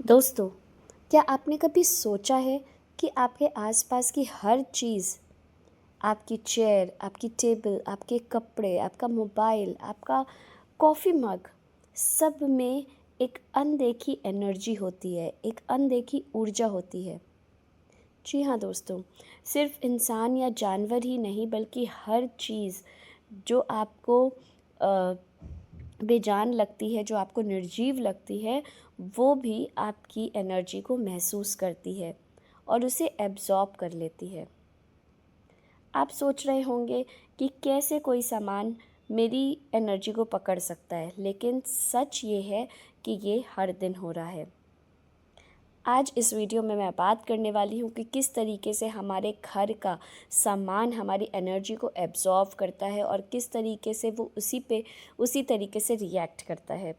दोस्तों, क्या आपने कभी सोचा है कि आपके आसपास की हर चीज़, आपकी चेयर, आपकी टेबल, आपके कपड़े, आपका मोबाइल, आपका कॉफ़ी मग, सब में एक अनदेखी एनर्जी होती है, एक अनदेखी ऊर्जा होती है। जी हाँ दोस्तों, सिर्फ इंसान या जानवर ही नहीं बल्कि हर चीज़ जो आपको बेजान लगती है, जो आपको निर्जीव लगती है, वो भी आपकी एनर्जी को महसूस करती है और उसे एब्ज़ॉर्ब कर लेती है। आप सोच रहे होंगे कि कैसे कोई सामान मेरी एनर्जी को पकड़ सकता है, लेकिन सच ये है कि ये हर दिन हो रहा है। आज इस वीडियो में मैं बात करने वाली हूँ कि किस तरीके से हमारे घर का सामान हमारी एनर्जी को एब्ज़ॉर्ब करता है और किस तरीके से वो उसी तरीके से रिएक्ट करता है।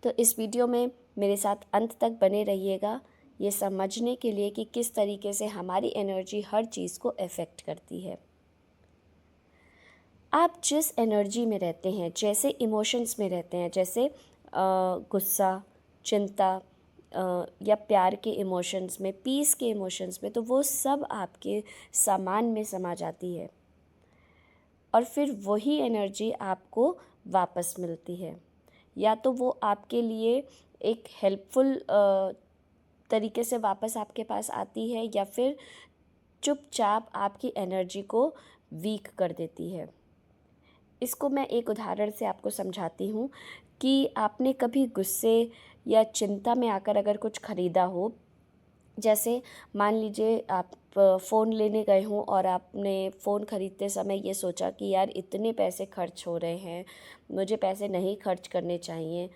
तो इस वीडियो में मेरे साथ अंत तक बने रहिएगा, ये समझने के लिए कि किस तरीके से हमारी एनर्जी हर चीज़ को अफेक्ट करती है। आप जिस एनर्जी में रहते हैं, जैसे इमोशंस में रहते हैं, जैसे गुस्सा, चिंता या प्यार के इमोशंस में, पीस के इमोशंस में, तो वो सब आपके सामान में समा जाती है और फिर वही एनर्जी आपको वापस मिलती है। या तो वो आपके लिए एक हेल्पफुल तरीके से वापस आपके पास आती है या फिर चुपचाप आपकी एनर्जी को वीक कर देती है। इसको मैं एक उदाहरण से आपको समझाती हूँ कि आपने कभी गुस्से या चिंता में आकर अगर कुछ ख़रीदा हो, जैसे मान लीजिए आप फ़ोन लेने गए हों और आपने फ़ोन ख़रीदते समय ये सोचा कि यार इतने पैसे खर्च हो रहे हैं, मुझे पैसे नहीं खर्च करने चाहिए,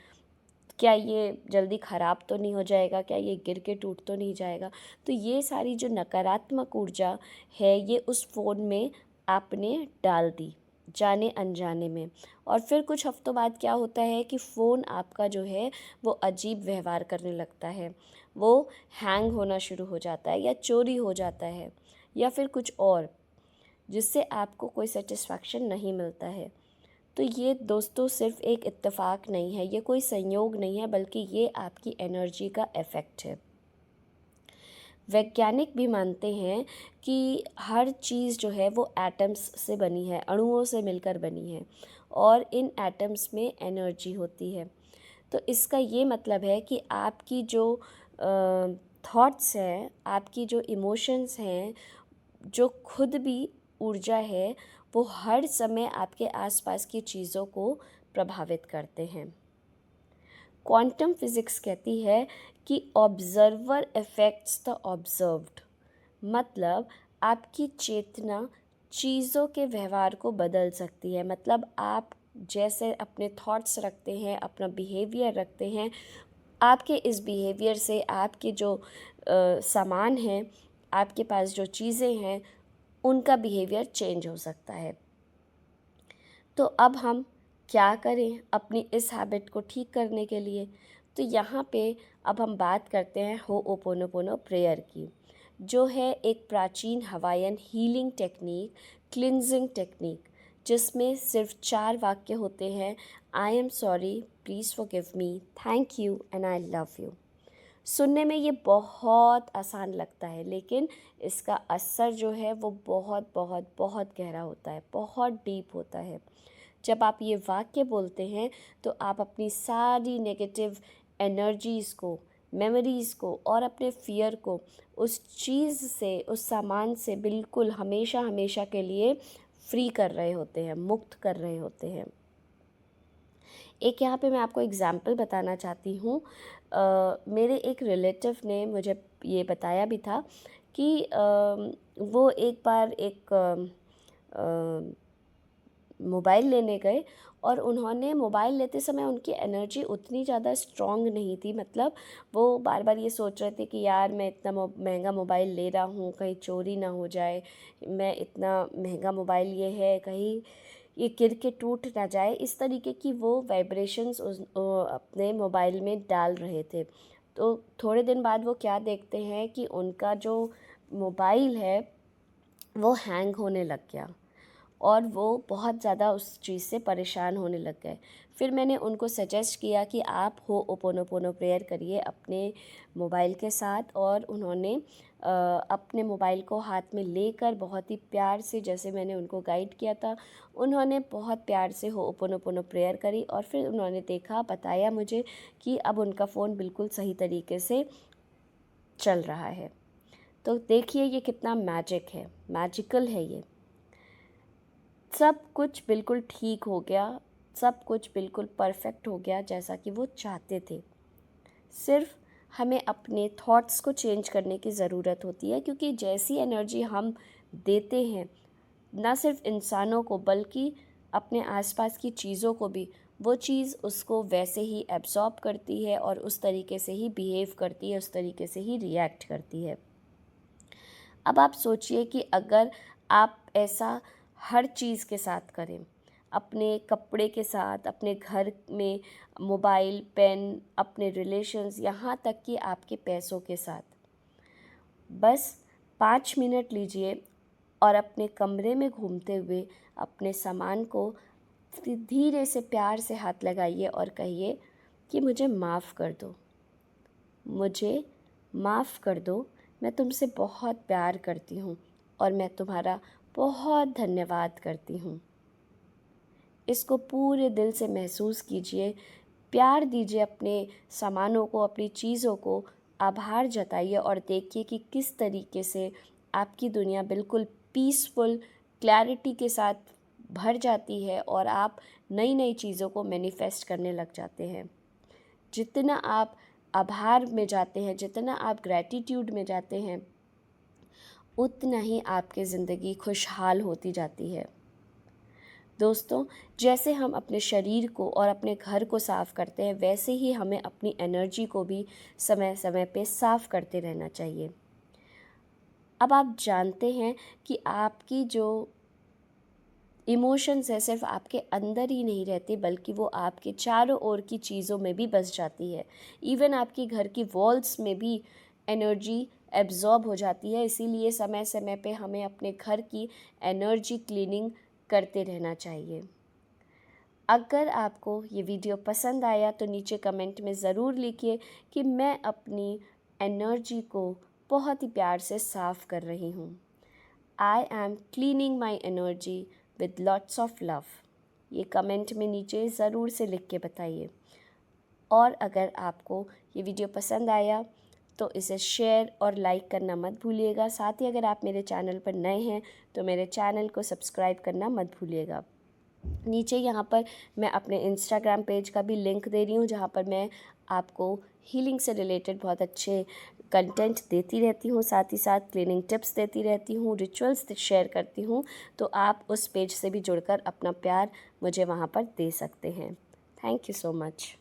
क्या ये जल्दी ख़राब तो नहीं हो जाएगा, क्या ये गिर के टूट तो नहीं जाएगा। तो ये सारी जो नकारात्मक ऊर्जा है ये उस फ़ोन में आपने डाल दी जाने अनजाने में, और फिर कुछ हफ्तों बाद क्या होता है कि फ़ोन आपका जो है वो अजीब व्यवहार करने लगता है, वो हैंग होना शुरू हो जाता है या चोरी हो जाता है या फिर कुछ और, जिससे आपको कोई सेटिस्फैक्शन नहीं मिलता है। तो ये दोस्तों सिर्फ एक इत्तेफाक नहीं है, ये कोई संयोग नहीं है, बल्कि ये आपकी एनर्जी का इफ़ेक्ट है। वैज्ञानिक भी मानते हैं कि हर चीज़ जो है वो एटम्स से बनी है, अणुओं से मिलकर बनी है और इन एटम्स में एनर्जी होती है। तो इसका ये मतलब है कि आपकी जो थॉट्स हैं, आपकी जो इमोशंस हैं, जो खुद भी ऊर्जा है, वो हर समय आपके आसपास की चीज़ों को प्रभावित करते हैं। क्वांटम फिज़िक्स कहती है कि ऑब्ज़र्वर अफेक्ट्स द ऑब्ज़र्व्ड, मतलब आपकी चेतना चीज़ों के व्यवहार को बदल सकती है। मतलब आप जैसे अपने थॉट्स रखते हैं, अपना बिहेवियर रखते हैं, आपके इस बिहेवियर से आपके जो सामान हैं, आपके पास जो चीज़ें हैं, उनका बिहेवियर चेंज हो सकता है। तो अब हम क्या करें अपनी इस हैबिट को ठीक करने के लिए? तो यहाँ पे अब हम बात करते हैं होओपोनोपोनो प्रेयर की, जो है एक प्राचीन Hawaiian healing technique, cleansing technique, जिसमें सिर्फ 4 वाक्य होते हैं। I am sorry, please forgive me, thank you and I love you. सुनने में ये बहुत आसान लगता है, लेकिन इसका असर जो है वो बहुत बहुत बहुत गहरा होता है, बहुत डीप होता है। जब आप ये वाक्य बोलते हैं तो आप अपनी सारी नेगेटिव एनर्जीज़ को, मेमोरीज़ को और अपने फ़ियर को उस चीज़ से, उस सामान से बिल्कुल हमेशा हमेशा के लिए फ्री कर रहे होते हैं, मुक्त कर रहे होते हैं। एक यहाँ पे मैं आपको एग्ज़ाम्पल बताना चाहती हूँ। मेरे एक रिलेटिव ने मुझे ये बताया भी था कि वो एक बार एक मोबाइल लेने गए और उन्होंने मोबाइल लेते समय उनकी एनर्जी उतनी ज़्यादा स्ट्रॉन्ग नहीं थी। मतलब वो बार बार ये सोच रहे थे कि यार मैं इतना महंगा मोबाइल ले रहा हूँ, कहीं चोरी ना हो जाए, मैं इतना महंगा मोबाइल ये है, कहीं ये गिर के टूट ना जाए। इस तरीके की वो वाइब्रेशंस अपने मोबाइल में डाल रहे थे। तो थोड़े दिन बाद वो क्या देखते हैं कि उनका जो मोबाइल है वो हैंग होने लग गया और वो बहुत ज़्यादा उस चीज़ से परेशान होने लग गए। फिर मैंने उनको सजेस्ट किया कि आप होओपोनोपोनो प्रेयर करिए अपने मोबाइल के साथ, और उन्होंने अपने मोबाइल को हाथ में लेकर बहुत ही प्यार से, जैसे मैंने उनको गाइड किया था, उन्होंने बहुत प्यार से होओपोनोपोनो प्रेयर करी। और फिर उन्होंने बताया मुझे कि अब उनका फ़ोन बिल्कुल सही तरीके से चल रहा है। तो देखिए ये कितना मैजिक है, मैजिकल है ये। सब कुछ बिल्कुल ठीक हो गया, सब कुछ बिल्कुल परफेक्ट हो गया जैसा कि वो चाहते थे। सिर्फ हमें अपने थॉट्स को चेंज करने की ज़रूरत होती है, क्योंकि जैसी एनर्जी हम देते हैं ना सिर्फ इंसानों को बल्कि अपने आसपास की चीज़ों को भी, वो चीज़ उसको वैसे ही एब्जॉर्ब करती है और उस तरीके से ही बिहेव करती है, उस तरीके से ही रिएक्ट करती है। अब आप सोचिए कि अगर आप ऐसा हर चीज़ के साथ करें, अपने कपड़े के साथ, अपने घर में मोबाइल, पेन, अपने रिलेशंस, यहाँ तक कि आपके पैसों के साथ, बस 5 मिनट लीजिए और अपने कमरे में घूमते हुए अपने सामान को धीरे से प्यार से हाथ लगाइए और कहिए कि मुझे माफ़ कर दो, मुझे माफ़ कर दो, मैं तुमसे बहुत प्यार करती हूँ और मैं तुम्हारा बहुत धन्यवाद करती हूँ। इसको पूरे दिल से महसूस कीजिए, प्यार दीजिए अपने सामानों को, अपनी चीज़ों को, आभार जताइए और देखिए कि किस तरीके से आपकी दुनिया बिल्कुल पीसफुल, क्लैरिटी के साथ भर जाती है और आप नई नई चीज़ों को मैनिफेस्ट करने लग जाते हैं। जितना आप आभार में जाते हैं, जितना आप ग्रैटिट्यूड में जाते हैं, उतना ही आपकी ज़िंदगी खुशहाल होती जाती है। दोस्तों, जैसे हम अपने शरीर को और अपने घर को साफ़ करते हैं, वैसे ही हमें अपनी एनर्जी को भी समय समय पे साफ़ करते रहना चाहिए। अब आप जानते हैं कि आपकी जो इमोशंस है सिर्फ आपके अंदर ही नहीं रहती, बल्कि वो आपके चारों ओर की चीज़ों में भी बस जाती है। इवन आपकी घर की वॉल्स में भी एनर्जी एब्जॉर्ब हो जाती है। इसीलिए समय समय पे हमें अपने घर की एनर्जी क्लीनिंग करते रहना चाहिए। अगर आपको ये वीडियो पसंद आया तो नीचे कमेंट में ज़रूर लिखिए कि मैं अपनी एनर्जी को बहुत ही प्यार से साफ़ कर रही हूँ। I am cleaning my energy with lots of love. ये कमेंट में नीचे ज़रूर से लिख के बताइए। और अगर आपको ये वीडियो पसंद आया तो इसे शेयर और लाइक करना मत भूलिएगा। साथ ही अगर आप मेरे चैनल पर नए हैं तो मेरे चैनल को सब्सक्राइब करना मत भूलिएगा। नीचे यहाँ पर मैं अपने इंस्टाग्राम पेज का भी लिंक दे रही हूँ, जहाँ पर मैं आपको हीलिंग से रिलेटेड बहुत अच्छे कंटेंट देती रहती हूँ, साथ ही साथ क्लीनिंग टिप्स देती रहती हूँ, रिचुअल्स शेयर करती हूँ। तो आप उस पेज से भी जुड़कर अपना प्यार मुझे वहाँ पर दे सकते हैं। Thank you so much.